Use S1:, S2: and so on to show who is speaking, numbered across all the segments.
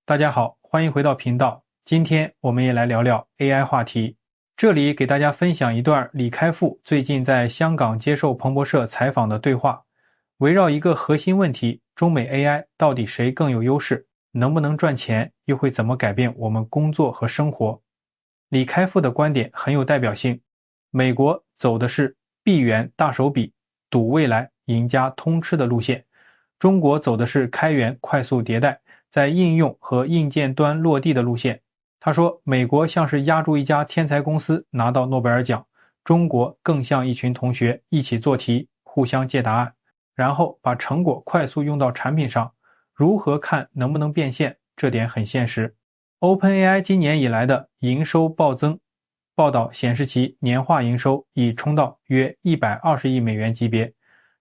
S1: 大家好，欢迎回到频道。今天我们也来聊聊 AI 话题。这里给大家分享一段李开复最近在香港接受彭博社采访的对话，围绕一个核心问题：中美 AI 到底谁更有优势？能不能赚钱？又会怎么改变我们工作和生活？李开复的观点很有代表性。美国走的是闭源大手笔，赌未来，赢家通吃的路线。中国走的是开源快速迭代，在应用和硬件端落地的路线。他说，美国像是压住一家天才公司拿到诺贝尔奖，中国更像一群同学一起做题，互相借答案，然后把成果快速用到产品上。如何看能不能变现，这点很现实。OpenAI 今年以来的营收暴增，报道显示其年化营收已冲到约120亿美元级别，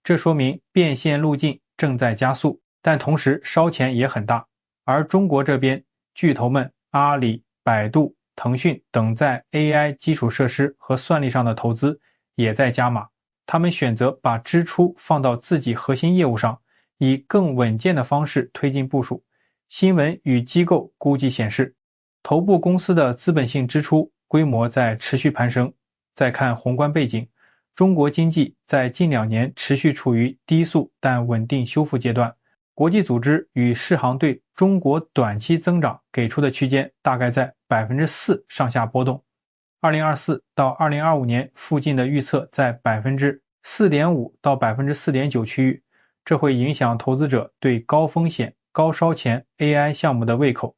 S1: 这说明变现路径正在加速，但同时烧钱也很大。而中国这边，巨头们阿里、百度、腾讯等在 AI 基础设施和算力上的投资也在加码，他们选择把支出放到自己核心业务上，以更稳健的方式推进部署。新闻与机构估计显示，头部公司的资本性支出规模在持续攀升。再看宏观背景，中国经济在近2年持续处于低速但稳定修复阶段。国际组织与世行对中国短期增长给出的区间大概在 4% 上下波动。2024到2025年附近的预测在 4.5% 到 4.9% 区域，这会影响投资者对高风险、高烧钱 AI 项目的胃口。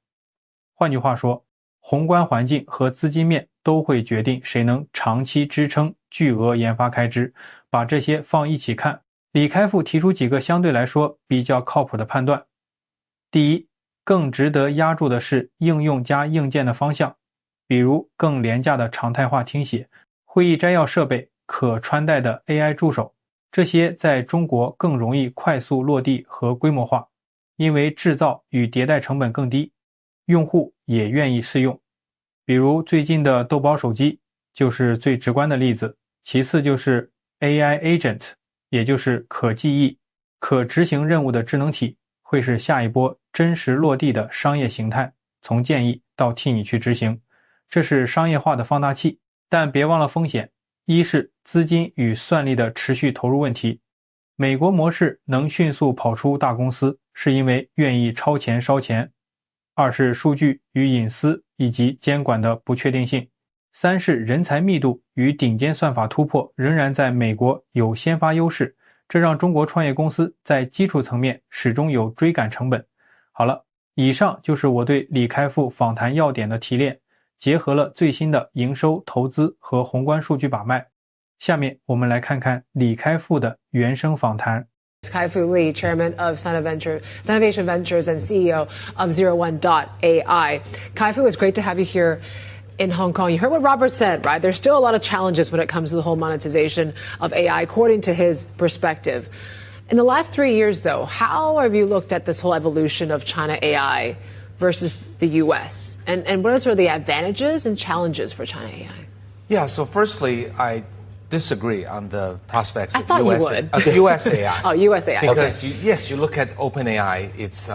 S1: 换句话说，宏观环境和资金面都会决定谁能长期支撑巨额研发开支。把这些放一起看，李开复提出几个相对来说比较靠谱的判断。第一，更值得压住的是应用加硬件的方向，比如更廉价的常态化听写、会议摘要设备、可穿戴的 AI 助手，这些在中国更容易快速落地和规模化，因为制造与迭代成本更低，用户也愿意试用。比如最近的豆包手机就是最直观的例子，其次就是 AI Agent， 也就是可记忆、可执行任务的智能体，会是下一波真实落地的商业形态，从建议到替你去执行，这是商业化的放大器。但别忘了风险，一是资金与算力的持续投入问题，美国模式能迅速跑出大公司，是因为愿意超前烧钱；二是数据与隐私以及监管的不确定性；三是人才密度与顶尖算法突破仍然在美国有先发优势，这让中国创业公司在基础层面始终有追赶成本。好了，以上就是我对李开复访谈要点的提炼，结合了最新的营收、投资和宏观数据把脉。下面我们来看看李开复的原声访谈。
S2: Kai-Fu Lee, Chairman of Innovation Ventures and CEO of 01.AI. Kai-Fu, it's great to have you here in Hong Kong. You heard what Robert said, right? There's still a lot of challenges when it comes to the whole monetization of AI, according to his perspective. In the last 3 years, though, how have you looked at this whole evolution of China AI versus the US? And what are sort of the advantages and challenges for China AI?
S3: Yeah, so firstly, I disagree on the prospects of
S2: US
S3: AI.
S2: Oh, US AI.
S3: Because
S2: okay.
S3: you look at OpenAI, it's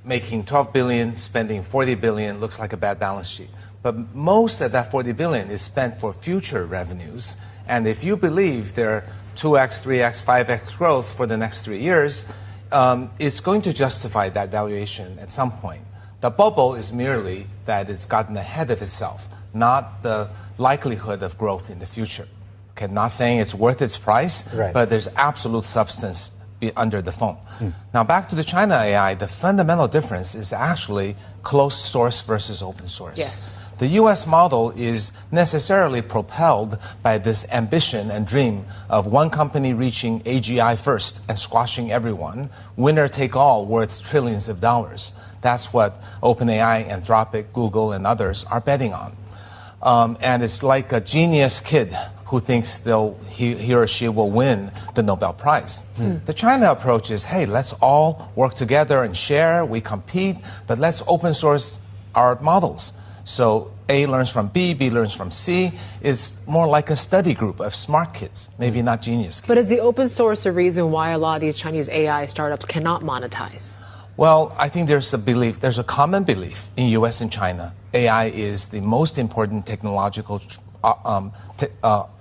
S3: making $12 billion, spending $40 billion, looks like a bad balance sheet. But most of that $40 billion is spent for future revenues. And if you believe there are 2x, 3x, 5x growth for the next 3 years, it's going to justify that valuation at some point. The bubble is merely that it's gotten ahead of itself, not the likelihood of growth in the future. Okay, not saying it's worth its price, right, but there's absolute substance under the foam. Now back to the China AI, the fundamental difference is actually closed source versus open source.
S2: Yes.
S3: The US model is necessarily propelled by this ambition and dream of one company reaching AGI first and squashing everyone, winner take all worth trillions of dollars. That's what OpenAI, Anthropic, Google, and others are betting on. And it's like a genius kid who thinks he or she will win the Nobel Prize. The China approach is, hey, let's all work together and share, we compete, but let's open source our models. So A learns from B learns from C. It's more like a study group of smart kids, maybe not genius kids.
S2: But is the open source a reason why a lot of these Chinese AI startups cannot monetize?
S3: Well, I think there's a common belief in U.S. and China. AI is the most important technological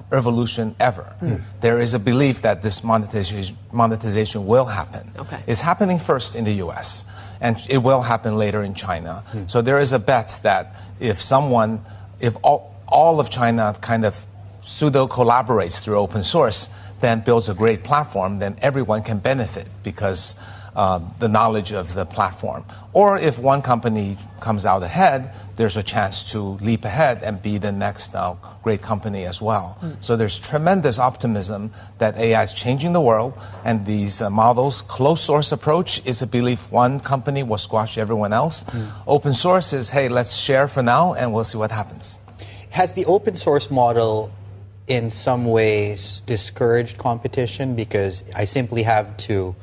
S3: revolution ever. There is a belief that this monetization will happen.
S2: Okay.
S3: It's happening first in the U.S., and it will happen later in China. So there is a bet that if all of China kind of pseudo-collaborates through open source, then builds a great platform, then everyone can benefit because the knowledge of the platform. Or if one company comes out ahead, there's a chance to leap ahead and be the next great company as well. So there's tremendous optimism that AI is changing the world, and these models, closed source approach is a belief one company will squash everyone else. Open source is, hey, let's share for now and we'll see what happens.
S4: Has the open source model in some ways discouraged competition because I simply have to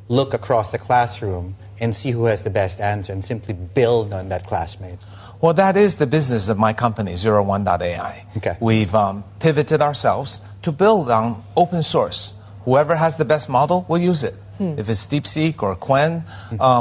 S4: look across the classroom and see who has the best answer and simply build on that classmate?
S3: Well, that is the business of my company, 01.ai.
S4: Okay.
S3: We've pivoted ourselves to build on open source. Whoever has the best model will use it. If it's DeepSeek or Qwen,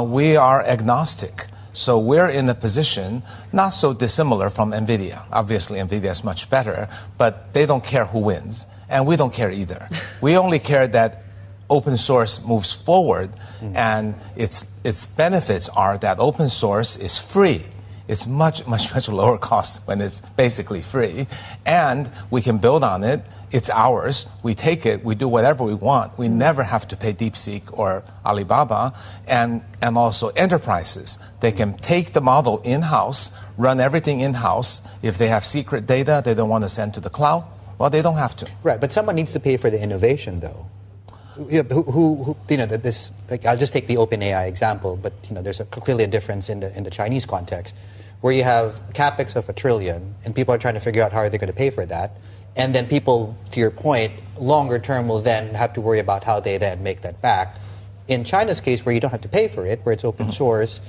S3: we are agnostic. So we're in a position not so dissimilar from NVIDIA. Obviously, NVIDIA is much better, but they don't care who wins, and we don't care either. We only care that open source moves forward, and its benefits are that open source is free. It's much lower cost when it's basically free, and we can build on it. It's ours. We take it. We do whatever we want. We never have to pay DeepSeek or Alibaba, and also enterprises. They can take the model in-house, run everything in-house. If they have secret data they don't want to send to the cloud, well, they don't have to.
S4: Right, but someone needs to pay for the innovation, though. Who this? Like, I'll just take the OpenAI example, but there's clearly a difference in the Chinese context, where you have capex of $1 trillion, and people are trying to figure out how are they going to pay for that, and then people, to your point, longer term will then have to worry about how they then make that back. In China's case, where you don't have to pay for it, where it's open source,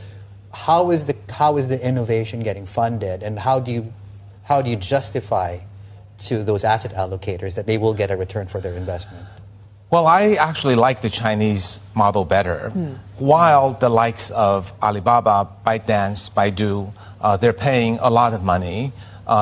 S4: how is the innovation getting funded, and how do you justify to those asset allocators that they will get a return for their investment?
S3: Well, I actually like the Chinese model better. While the likes of Alibaba, ByteDance, Baidu, they're paying a lot of money.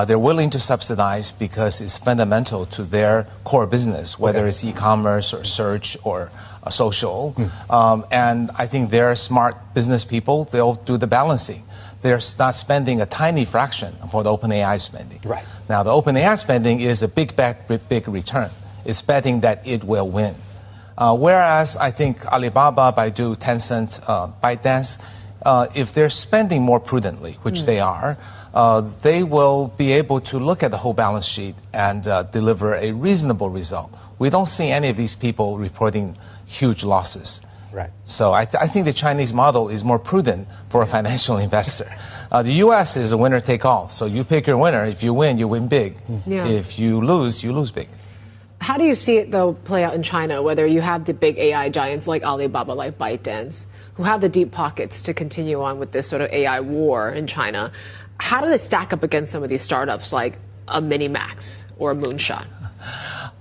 S3: They're willing to subsidize because it's fundamental to their core business, whether it's e-commerce or search or social. And I think they're smart business people. They'll do the balancing. They're not spending a tiny fraction for the OpenAI spending.
S4: Right.
S3: Now, the OpenAI spending is a big bet, big return. It's betting that it will win. Whereas I think Alibaba, Baidu, Tencent, ByteDance, if they're spending more prudently, which they are, they will be able to look at the whole balance sheet and deliver a reasonable result. We don't see any of these people reporting huge losses.
S4: Right.
S3: So I think the Chinese model is more prudent for a financial investor. The U.S. is a winner-take-all. So you pick your winner. If you win big.
S2: Yeah.
S3: If you lose big.
S2: How do you see it, though, play out in China, whether you have the big AI giants like Alibaba, like ByteDance, who have the deep pockets to continue on with this sort of AI war in China? How do they stack up against some of these startups like a Minimax or a Moonshot?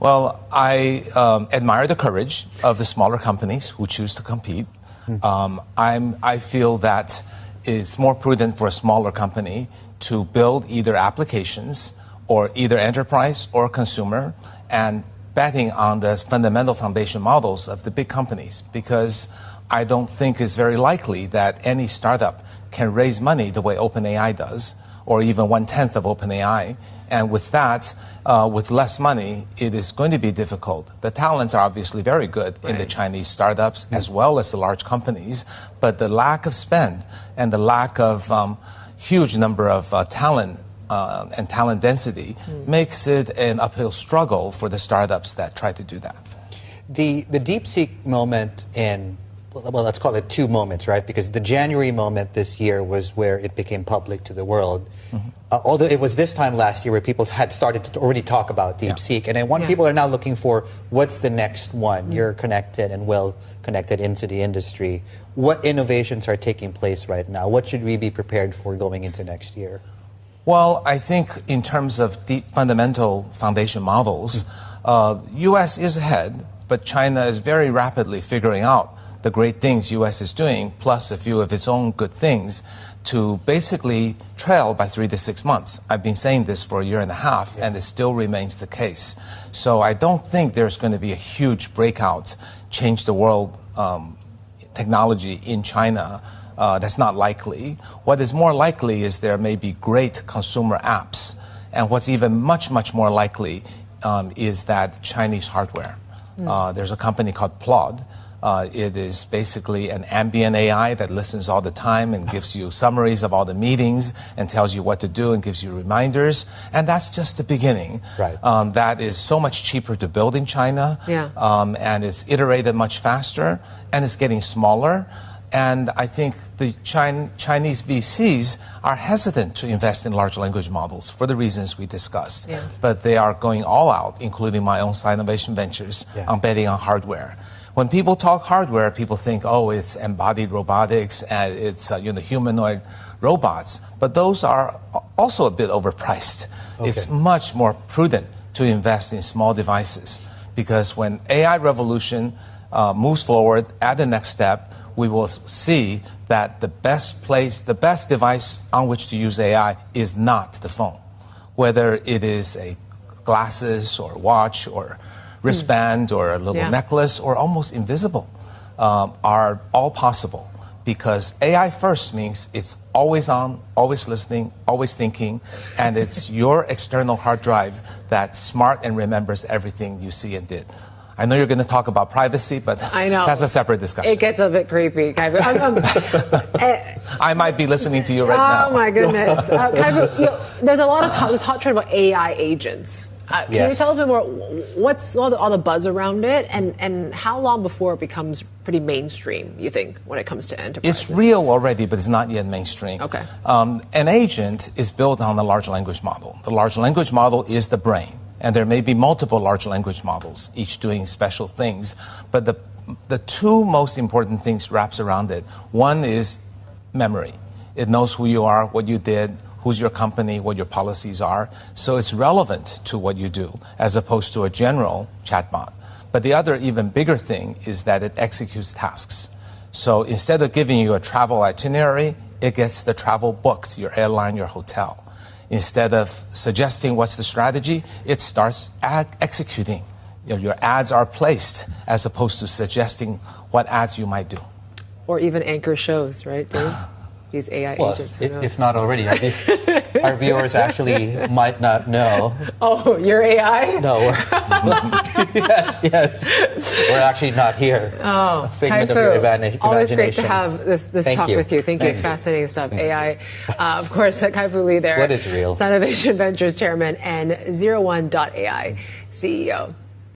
S3: Well, I admire the courage of the smaller companies who choose to compete. I feel that it's more prudent for a smaller company to build either applications or either enterprise or consumer and betting on the fundamental foundation models of the big companies, because I don't think it's very likely that any startup can raise money the way OpenAI does, or even 1/10 of OpenAI. And with that, with less money, it is going to be difficult. The talents are obviously very good in the Chinese startups as well as the large companies, but the lack of spend and the lack of huge number of talent and talent density makes it an uphill struggle for the startups that try to do that.
S4: The DeepSeek moment well, let's call it two moments, right? Because the January moment this year was where it became public to the world. Although it was this time last year where people had started to already talk about DeepSeek. And then people are now looking for what's the next one. You're connected and well connected into the industry. What innovations are taking place right now? What should we be prepared for going into next year?
S3: Well, I think in terms of deep fundamental foundation models, U.S. is ahead, but China is very rapidly figuring out the great things U.S. is doing, plus a few of its own good things, to basically trail by 3 to 6 months. I've been saying this for a year and a half, and it still remains the case. So I don't think there's going to be a huge breakout, change the world technology in China. That's not likely. What is more likely is there may be great consumer apps. And what's even much, much more likely is that Chinese hardware. There's a company called Plod. It is basically an ambient AI that listens all the time and gives you summaries of all the meetings and tells you what to do and gives you reminders. And that's just the beginning.
S4: Right.
S3: That is so much cheaper to build in China.
S2: Yeah.
S3: And it's iterated much faster and it's getting smaller. And I think the Chinese VCs are hesitant to invest in large language models for the reasons we discussed.
S2: Yeah.
S3: But they are going all out, including my own Sinovation Ventures, on betting on hardware. When people talk hardware, people think, oh, it's embodied robotics and it's humanoid robots. But those are also a bit overpriced.
S4: Okay.
S3: It's much more prudent to invest in small devices because when AI revolution moves forward at the next step, we will see that the best device on which to use AI is not the phone. Whether it is a glasses or watch or wristband or a little necklace or almost invisible are all possible because AI first means it's always on, always listening, always thinking, and it's your external hard drive that's smart and remembers everything you see and did. I know you're going to talk about privacy, but
S2: I know.
S3: That's a separate discussion.
S2: It gets a bit creepy.
S3: I might be listening to you right now.
S2: Oh my goodness. There's a lot of talk, this hot trend about AI agents. Can you tell us a bit more, what's all the buzz around it and how long before it becomes pretty mainstream, you think, when it comes to enterprise?
S3: It's real already, but it's not yet mainstream.
S2: Okay.
S3: An agent is built on a large language model. The large language model is the brain. And there may be multiple large language models, each doing special things. But the two most important things wraps around it. One is memory. It knows who you are, what you did, who's your company, what your policies are. So it's relevant to what you do, as opposed to a general chatbot. But the other even bigger thing is that it executes tasks. So instead of giving you a travel itinerary, it gets the travel booked, your airline, your hotel. Instead of suggesting what's the strategy, it starts executing. Your ads are placed as opposed to suggesting what ads you might do.
S2: Or even anchor shows, right, Dave? These AI agents.
S4: If not already, our viewers actually might not know.
S2: Oh, you're AI?
S4: No, yes. We're actually not here.
S2: Oh,
S4: figment of your imagination.
S2: Always great to have this talk with you. Thank you. Fascinating stuff. AI, of course, Kai-Fu Lee there.
S4: What is real?
S2: Sinovation Ventures Chairman and 01.ai CEO.